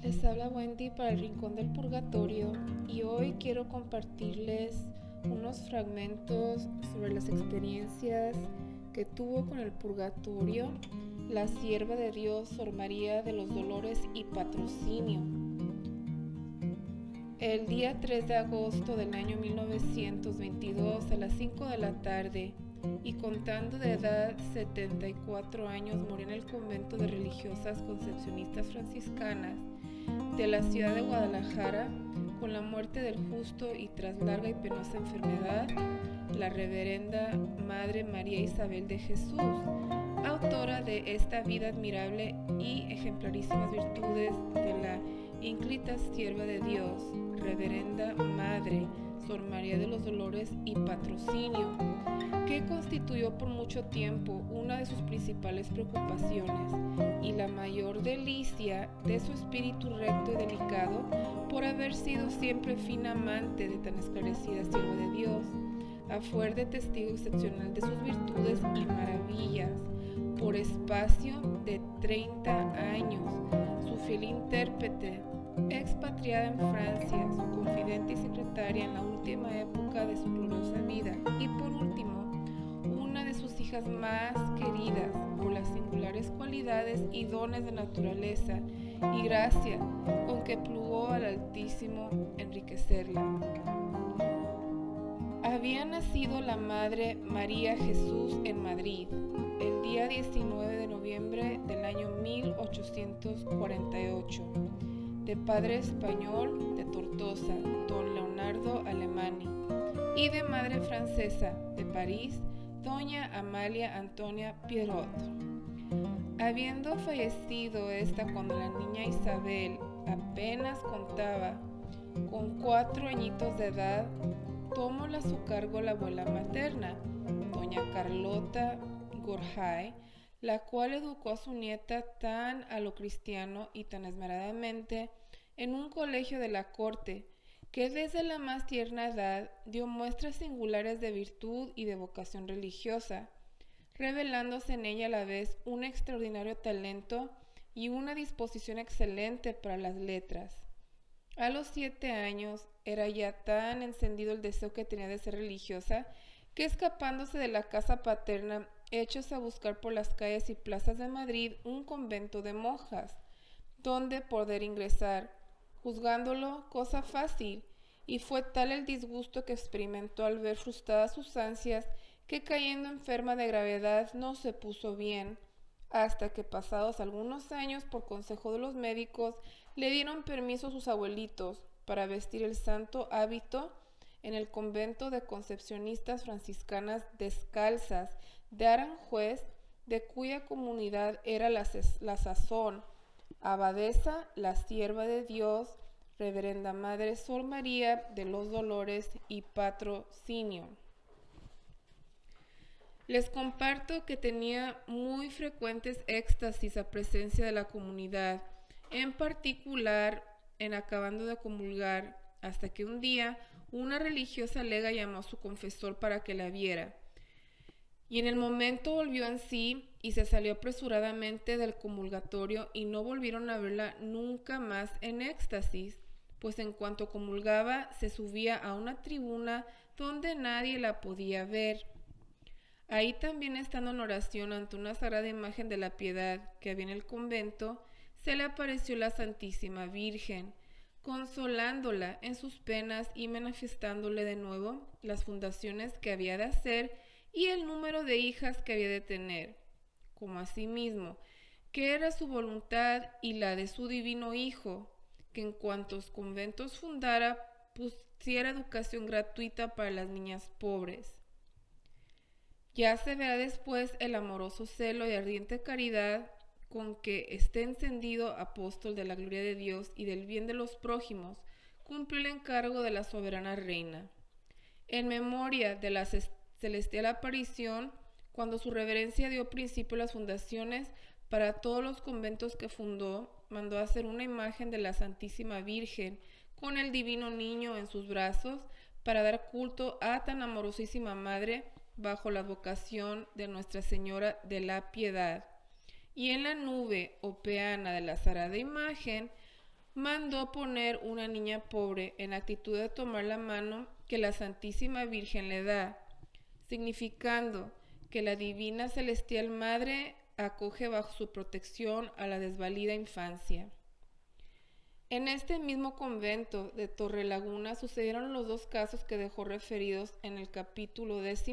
Les habla Wendy para el Rincón del Purgatorio y hoy quiero compartirles unos fragmentos sobre las experiencias que tuvo con el purgatorio la sierva de Dios Sor María de los Dolores y Patrocinio. El día 3 de agosto del año 1922 a las 5 de la tarde y contando de edad 74 años murió en el convento de religiosas concepcionistas franciscanas de la ciudad de Guadalajara con la muerte del justo y tras larga y penosa enfermedad, la reverenda Madre María Isabel de Jesús, autora de esta vida admirable y ejemplarísimas virtudes de la ínclita sierva de Dios, reverenda Madre Sor María de los Dolores y Patrocinio, que constituyó por mucho tiempo una de sus principales preocupaciones y la mayor delicia de su espíritu recto y delicado por haber sido siempre fina amante de tan esclarecida sierva de Dios, a fuer de testigo excepcional de sus virtudes y maravillas, por espacio de 30 años, su fiel intérprete, expatriada en Francia, su confidente y secretaria en la última época de su gloriosa vida, y por último, una de sus hijas más queridas por las singulares cualidades y dones de naturaleza y gracia con que plugó al Altísimo enriquecerla. Había nacido la Madre María Jesús en Madrid el día 19 de noviembre del año 1848, de padre español de Tortosa, don Leonardo Alemani, y de madre francesa de París, doña Amalia Antonia Pierrot. Habiendo fallecido esta cuando la niña Isabel apenas contaba con 4 añitos de edad, tomóla a su cargo la abuela materna, doña Carlota Gorjay, la cual educó a su nieta tan a lo cristiano y tan esmeradamente en un colegio de la corte, que desde la más tierna edad dio muestras singulares de virtud y de vocación religiosa, revelándose en ella a la vez un extraordinario talento y una disposición excelente para las letras. A los 7 años era ya tan encendido el deseo que tenía de ser religiosa, que escapándose de la casa paterna, hechos a buscar por las calles y plazas de Madrid un convento de monjas, donde poder ingresar, juzgándolo cosa fácil, y fue tal el disgusto que experimentó al ver frustradas sus ansias, que cayendo enferma de gravedad no se puso bien, hasta que pasados algunos años por consejo de los médicos le dieron permiso a sus abuelitos para vestir el santo hábito en el convento de concepcionistas franciscanas descalzas de Aranjuez, de cuya comunidad era la sazón abadesa, la sierva de Dios, reverenda Madre Sor María de los Dolores y Patrocinio. Les comparto que tenía muy frecuentes éxtasis a presencia de la comunidad, en particular en acabando de comulgar, hasta que un día una religiosa lega llamó a su confesor para que la viera. Y en el momento volvió en sí y se salió apresuradamente del comulgatorio y no volvieron a verla nunca más en éxtasis, pues en cuanto comulgaba se subía a una tribuna donde nadie la podía ver. Ahí también, estando en oración ante una sagrada imagen de la piedad que había en el convento, se le apareció la Santísima Virgen, consolándola en sus penas y manifestándole de nuevo las fundaciones que había de hacer y el número de hijas que había de tener, como asimismo, que era su voluntad y la de su divino Hijo, que en cuantos conventos fundara, pusiera educación gratuita para las niñas pobres. Ya se verá después el amoroso celo y ardiente caridad con que este encendido apóstol de la gloria de Dios y del bien de los prójimos cumplió el encargo de la soberana reina. En memoria de la celestial aparición, cuando su reverencia dio principio a las fundaciones para todos los conventos que fundó, mandó hacer una imagen de la Santísima Virgen con el divino niño en sus brazos para dar culto a tan amorosísima Madre bajo la advocación de Nuestra Señora de la Piedad. Y en la nube o peana de la sagrada imagen mandó poner una niña pobre en actitud de tomar la mano que la Santísima Virgen le da, significando que la Divina Celestial Madre acoge bajo su protección a la desvalida infancia. En este mismo convento de Torrelaguna sucedieron los dos casos que dejó referidos en el capítulo 10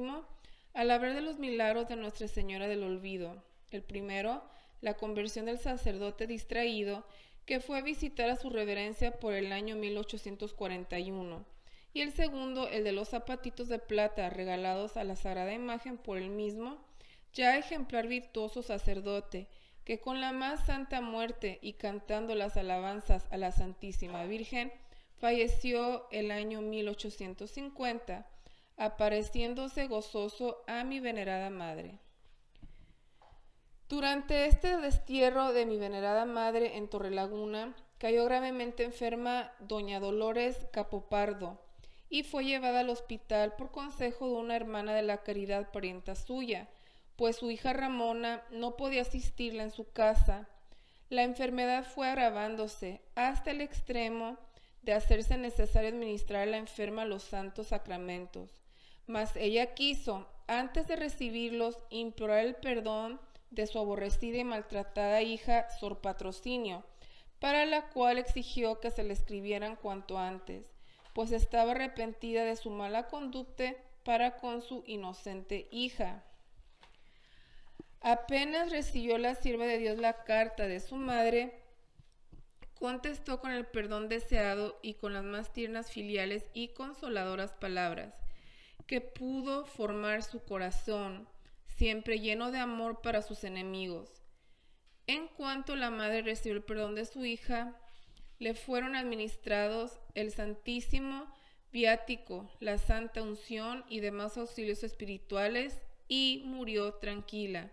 al hablar de los milagros de Nuestra Señora del Olvido. El primero, la conversión del sacerdote distraído que fue a visitar a su reverencia por el año 1841, y el segundo, el de los zapatitos de plata regalados a la Sagrada Imagen por el mismo, ya ejemplar virtuoso sacerdote, que con la más santa muerte y cantando las alabanzas a la Santísima Virgen, falleció el año 1850, apareciéndose gozoso a mi venerada madre. Durante este destierro de mi venerada madre en Torrelaguna, cayó gravemente enferma doña Dolores Capopardo y fue llevada al hospital por consejo de una hermana de la caridad parienta suya, pues su hija Ramona no podía asistirla en su casa. La enfermedad fue agravándose hasta el extremo de hacerse necesario administrar a la enferma los santos sacramentos. Mas ella quiso, antes de recibirlos, implorar el perdón de su aborrecida y maltratada hija Sor Patrocinio, para la cual exigió que se le escribieran cuanto antes, pues estaba arrepentida de su mala conducta para con su inocente hija. Apenas recibió la sierva de Dios la carta de su madre, contestó con el perdón deseado y con las más tiernas filiales y consoladoras palabras que pudo formar su corazón, siempre lleno de amor para sus enemigos. En cuanto la madre recibió el perdón de su hija, le fueron administrados el Santísimo Viático, la Santa Unción y demás auxilios espirituales, y murió tranquila,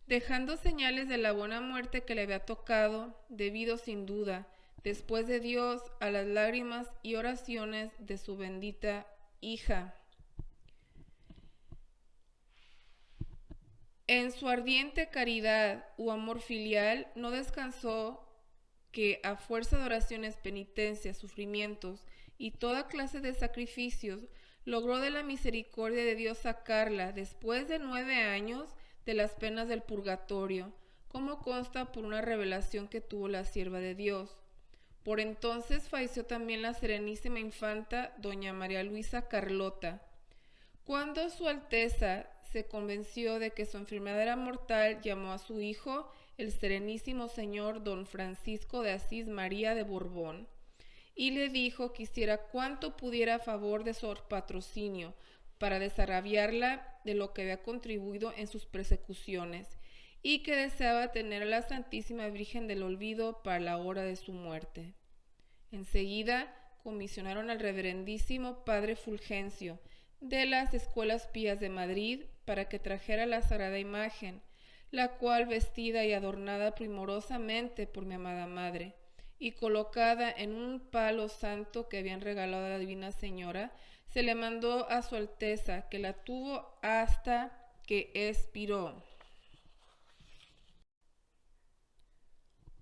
dejando señales de la buena muerte que le había tocado, debido sin duda, después de Dios, a las lágrimas y oraciones de su bendita hija. En su ardiente caridad u amor filial no descansó, que a fuerza de oraciones, penitencias, sufrimientos y toda clase de sacrificios, logró de la misericordia de Dios sacarla, después de 9 años, de las penas del purgatorio, como consta por una revelación que tuvo la sierva de Dios. Por entonces falleció también la serenísima infanta doña María Luisa Carlota. Cuando Su Alteza se convenció de que su enfermedad era mortal, llamó a su hijo, el serenísimo señor don Francisco de Asís María de Borbón, y le dijo que hiciera cuanto pudiera a favor de Sor Patrocinio, para desagraviarla de lo que había contribuido en sus persecuciones, y que deseaba tener a la Santísima Virgen del Olvido para la hora de su muerte. Enseguida comisionaron al reverendísimo Padre Fulgencio, de las Escuelas Pías de Madrid, para que trajera la Sagrada Imagen, la cual, vestida y adornada primorosamente por mi amada madre, y colocada en un palo santo que habían regalado a la Divina Señora, se le mandó a Su Alteza, que la tuvo hasta que expiró.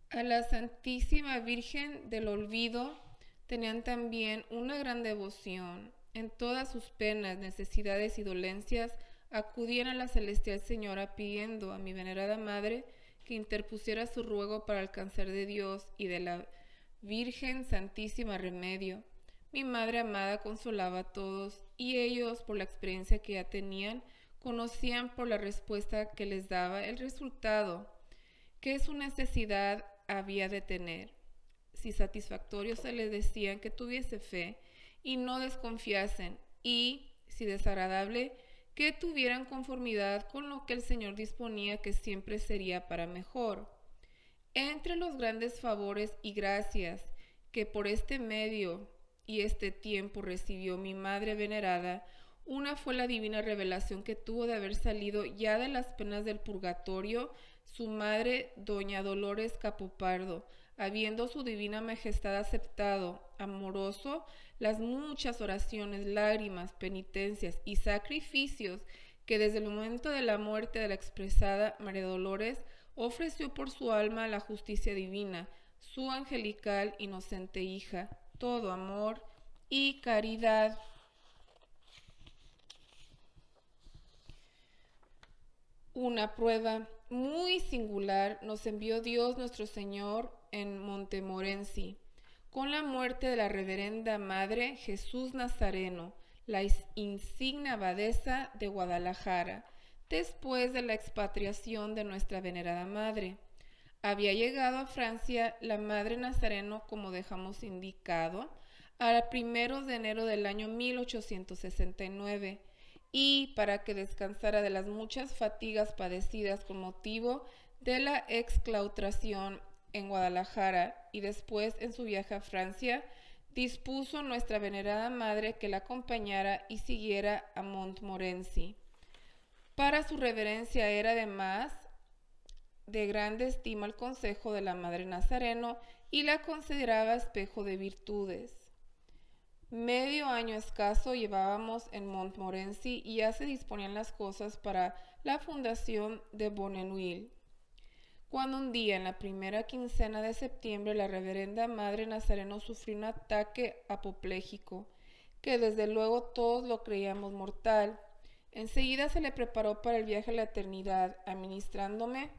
A la Santísima Virgen del Olvido tenían también una gran devoción. En todas sus penas, necesidades y dolencias acudían a la Celestial Señora pidiendo a mi venerada Madre que interpusiera su ruego para el cáncer de Dios y de la Virgen Santísima remedio. Mi Madre amada consolaba a todos, y ellos, por la experiencia que ya tenían, conocían por la respuesta que les daba el resultado que su necesidad había de tener. Si satisfactorio, se les decían que tuviese fe y no desconfiasen, y, si desagradable, que tuvieran conformidad con lo que el Señor disponía, que siempre sería para mejor. Entre los grandes favores y gracias que por este medio y este tiempo recibió mi Madre venerada, una fue la divina revelación que tuvo de haber salido ya de las penas del purgatorio su madre doña Dolores Capopardo, habiendo su divina majestad aceptado, amoroso, las muchas oraciones, lágrimas, penitencias y sacrificios que desde el momento de la muerte de la expresada María Dolores ofreció por su alma a la justicia divina, su angelical inocente hija, todo amor y caridad. Una prueba muy singular nos envió Dios nuestro Señor en Montemorency, con la muerte de la reverenda Madre Jesús Nazareno, la insigne abadesa de Guadalajara, después de la expatriación de nuestra venerada Madre. Había llegado a Francia la Madre Nazareno, como dejamos indicado, al 1 de enero del año 1869, y para que descansara de las muchas fatigas padecidas con motivo de la exclaustración en Guadalajara y después en su viaje a Francia, dispuso nuestra venerada Madre que la acompañara y siguiera a Montmorency. Para su reverencia era además de grande estima el consejo de la Madre Nazareno y la consideraba espejo de virtudes. Medio año escaso llevábamos en Montmorency y ya se disponían las cosas para la fundación de Bonneuil, cuando un día en la primera quincena de septiembre la reverenda Madre Nazareno sufrió un ataque apopléjico, que desde luego todos lo creíamos mortal. Enseguida se le preparó para el viaje a la eternidad, administrándome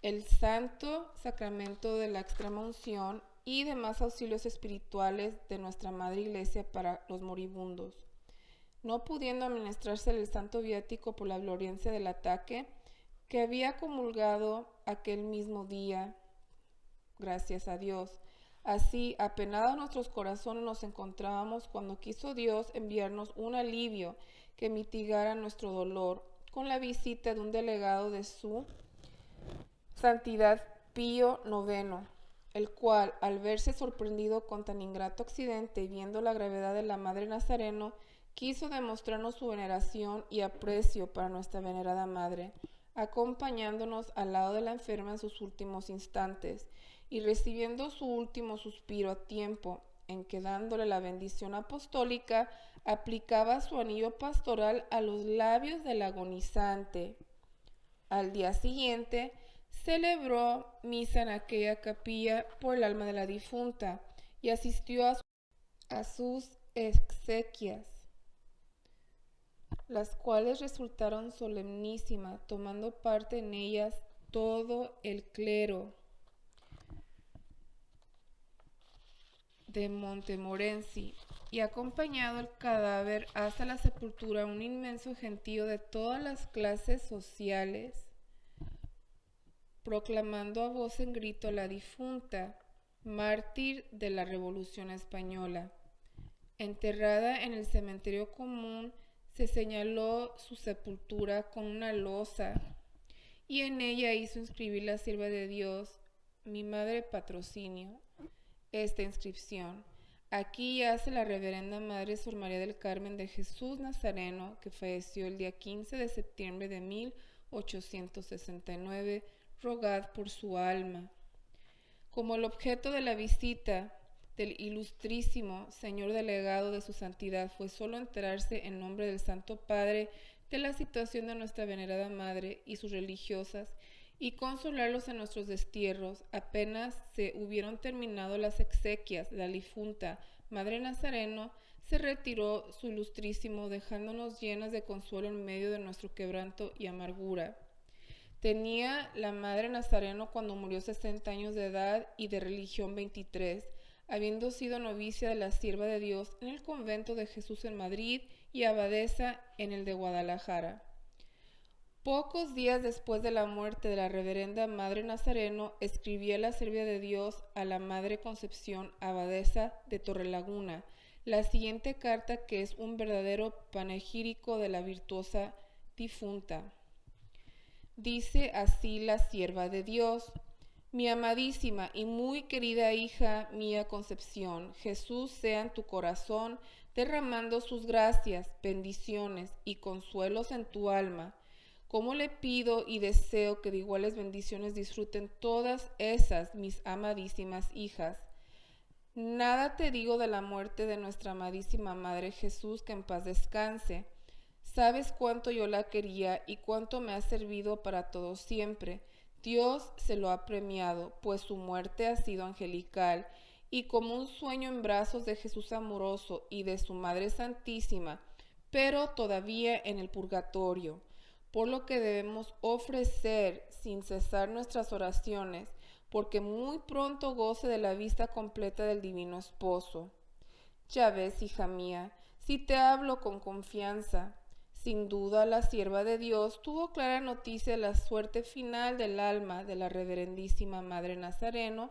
el santo sacramento de la extrema unción y demás auxilios espirituales de nuestra Madre Iglesia para los moribundos. No pudiendo administrarse el santo viático por la violencia del ataque, que había comulgado aquel mismo día, gracias a Dios. Así, apenados nuestros corazones nos encontrábamos cuando quiso Dios enviarnos un alivio que mitigara nuestro dolor, con la visita de un delegado de su Santidad Pío IX, el cual, al verse sorprendido con tan ingrato accidente y viendo la gravedad de la Madre Nazareno, quiso demostrarnos su veneración y aprecio para nuestra venerada Madre, acompañándonos al lado de la enferma en sus últimos instantes y recibiendo su último suspiro a tiempo, en que dándole la bendición apostólica, aplicaba su anillo pastoral a los labios del agonizante. Al día siguiente, celebró misa en aquella capilla por el alma de la difunta y asistió a sus exequias, las cuales resultaron solemnísimas, tomando parte en ellas todo el clero de Montmorency, y acompañado el cadáver hasta la sepultura un inmenso gentío de todas las clases sociales, proclamando a voz en grito a la difunta, mártir de la Revolución Española. Enterrada en el cementerio común, se señaló su sepultura con una losa, y en ella hizo inscribir la sierva de Dios, mi Madre Patrocinio, esta inscripción: aquí yace la reverenda Madre Sor María del Carmen de Jesús Nazareno, que falleció el día 15 de septiembre de 1869, rogad por su alma. Como el objeto de la visita del ilustrísimo señor delegado de su santidad fue solo enterarse en nombre del Santo Padre de la situación de nuestra venerada Madre y sus religiosas, y consolarlos en nuestros destierros, apenas se hubieron terminado las exequias de la difunta Madre Nazareno, se retiró su ilustrísimo, dejándonos llenas de consuelo en medio de nuestro quebranto y amargura. Tenía la Madre Nazareno cuando murió 60 años de edad y de religión 23, habiendo sido novicia de la Sierva de Dios en el convento de Jesús en Madrid y abadesa en el de Guadalajara. Pocos días después de la muerte de la reverenda Madre Nazareno, escribía la Sierva de Dios a la Madre Concepción, abadesa de Torrelaguna, la siguiente carta, que es un verdadero panegírico de la virtuosa difunta. Dice así la Sierva de Dios: mi amadísima y muy querida hija mía Concepción, Jesús sea en tu corazón, derramando sus gracias, bendiciones y consuelos en tu alma. Como le pido y deseo que de iguales bendiciones disfruten todas esas mis amadísimas hijas. Nada te digo de la muerte de nuestra amadísima Madre Jesús, que en paz descanse. Sabes cuánto yo la quería y cuánto me ha servido para todo siempre. Dios se lo ha premiado, pues su muerte ha sido angelical, y como un sueño en brazos de Jesús amoroso y de su Madre Santísima, pero todavía en el purgatorio, por lo que debemos ofrecer sin cesar nuestras oraciones, porque muy pronto goce de la vista completa del Divino Esposo. Ya ves, hija mía, si te hablo con confianza. Sin duda, la sierva de Dios tuvo clara noticia de la suerte final del alma de la reverendísima Madre Nazareno,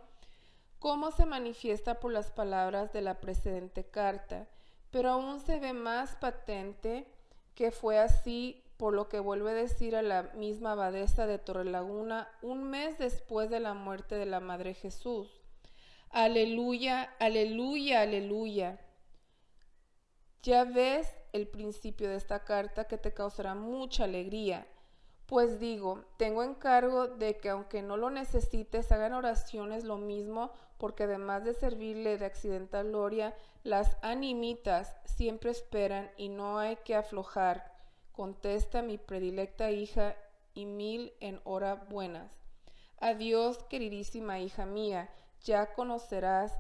como se manifiesta por las palabras de la precedente carta, pero aún se ve más patente que fue así, por lo que vuelve a decir a la misma abadesa de Torrelaguna un mes después de la muerte de la Madre Jesús. Aleluya, aleluya, aleluya. Ya ves el principio de esta carta que te causará mucha alegría. Pues digo, tengo encargo de que aunque no lo necesites, hagan oraciones lo mismo, porque además de servirle de accidental gloria, las animitas siempre esperan y no hay que aflojar. Contesta mi predilecta hija y mil enhorabuenas. Adiós, queridísima hija mía, ya conocerás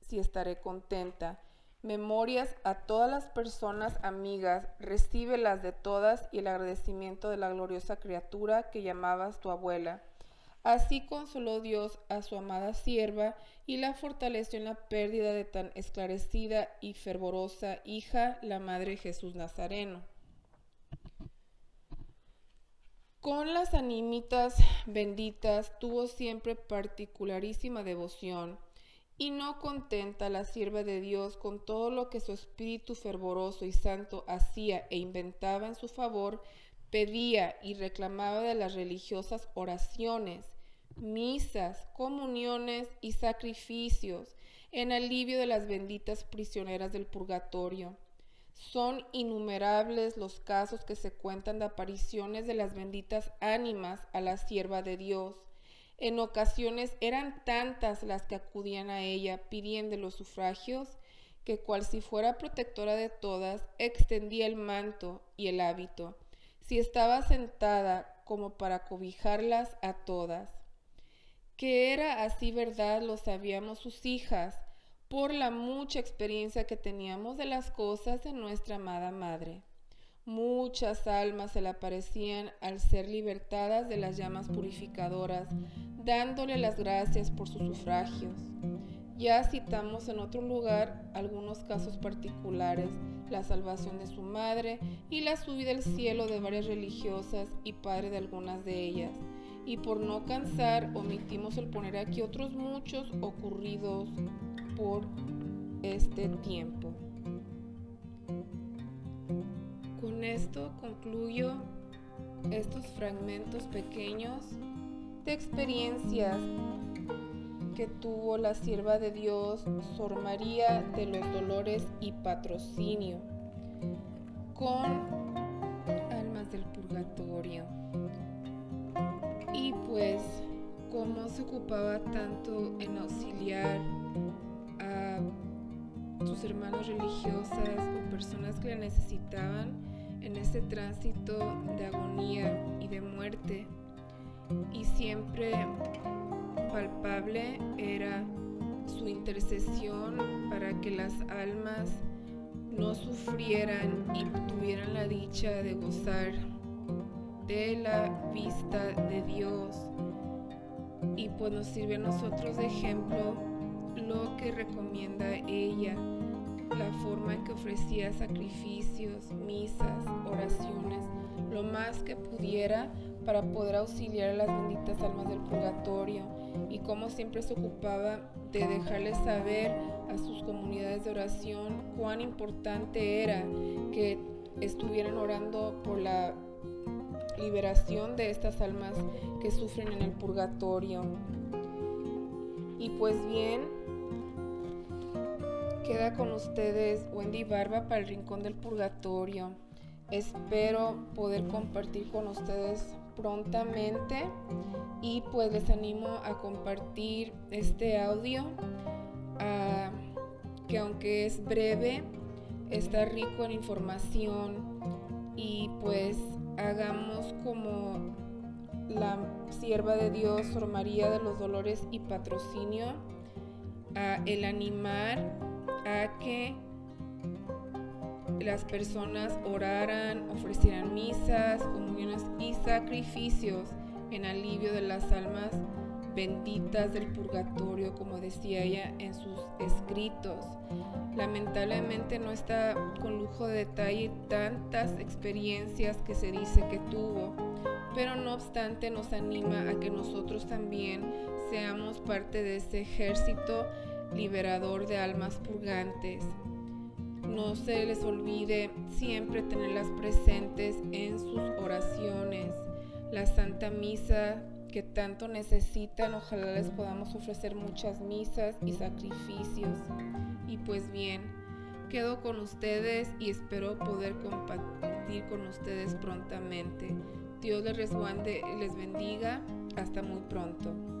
si estaré contenta. Memorias a todas las personas amigas, recíbelas de todas y el agradecimiento de la gloriosa criatura que llamabas tu abuela. Así consoló Dios a su amada sierva y la fortaleció en la pérdida de tan esclarecida y fervorosa hija, la Madre Jesús Nazareno. Con las animitas benditas tuvo siempre particularísima devoción, y no contenta la sierva de Dios con todo lo que su espíritu fervoroso y santo hacía e inventaba en su favor, pedía y reclamaba de las religiosas oraciones, misas, comuniones y sacrificios en alivio de las benditas prisioneras del purgatorio. Son innumerables los casos que se cuentan de apariciones de las benditas ánimas a la sierva de Dios. En ocasiones eran tantas las que acudían a ella pidiendo los sufragios, que cual si fuera protectora de todas, extendía el manto y el hábito, si estaba sentada, como para cobijarlas a todas. Que era así verdad lo sabíamos sus hijas, por la mucha experiencia que teníamos de las cosas de nuestra amada madre. Muchas almas se le aparecían al ser libertadas de las llamas purificadoras, dándole las gracias por sus sufragios. Ya citamos en otro lugar algunos casos particulares, la salvación de su madre y la subida al cielo de varias religiosas y padre de algunas de ellas. Y por no cansar, omitimos el poner aquí otros muchos ocurridos por este tiempo. Con esto concluyo estos fragmentos pequeños de experiencias que tuvo la sierva de Dios, Sor María de los Dolores y Patrocinio, con almas del purgatorio. Y pues, cómo se ocupaba tanto en auxiliar a sus hermanos religiosas o personas que la necesitaban en este tránsito de agonía y de muerte, y siempre palpable era su intercesión para que las almas no sufrieran y tuvieran la dicha de gozar de la vista de Dios. Y pues nos sirve a nosotros de ejemplo lo que recomienda ella, la forma en que ofrecía sacrificios, misas, oraciones, lo más que pudiera para poder auxiliar a las benditas almas del purgatorio, y cómo siempre se ocupaba de dejarles saber a sus comunidades de oración cuán importante era que estuvieran orando por la liberación de estas almas que sufren en el purgatorio. Y pues bien, queda con ustedes Wendy Barba para el Rincón del Purgatorio. Espero poder compartir con ustedes prontamente, y pues les animo a compartir este audio, que aunque es breve, está rico en información, y pues hagamos como la sierva de Dios, Sor María de los Dolores y Patrocinio, el animar a que las personas oraran, ofrecieran misas, comuniones y sacrificios en alivio de las almas benditas del purgatorio, como decía ella en sus escritos. Lamentablemente no está con lujo de detalle tantas experiencias que se dice que tuvo, pero no obstante nos anima a que nosotros también seamos parte de ese ejército liberador de almas purgantes. No se les olvide siempre tenerlas presentes en sus oraciones. La Santa Misa que tanto necesitan, ojalá les podamos ofrecer muchas misas y sacrificios. Y pues bien, quedo con ustedes y espero poder compartir con ustedes prontamente. Dios les resguarde y les bendiga. Hasta muy pronto.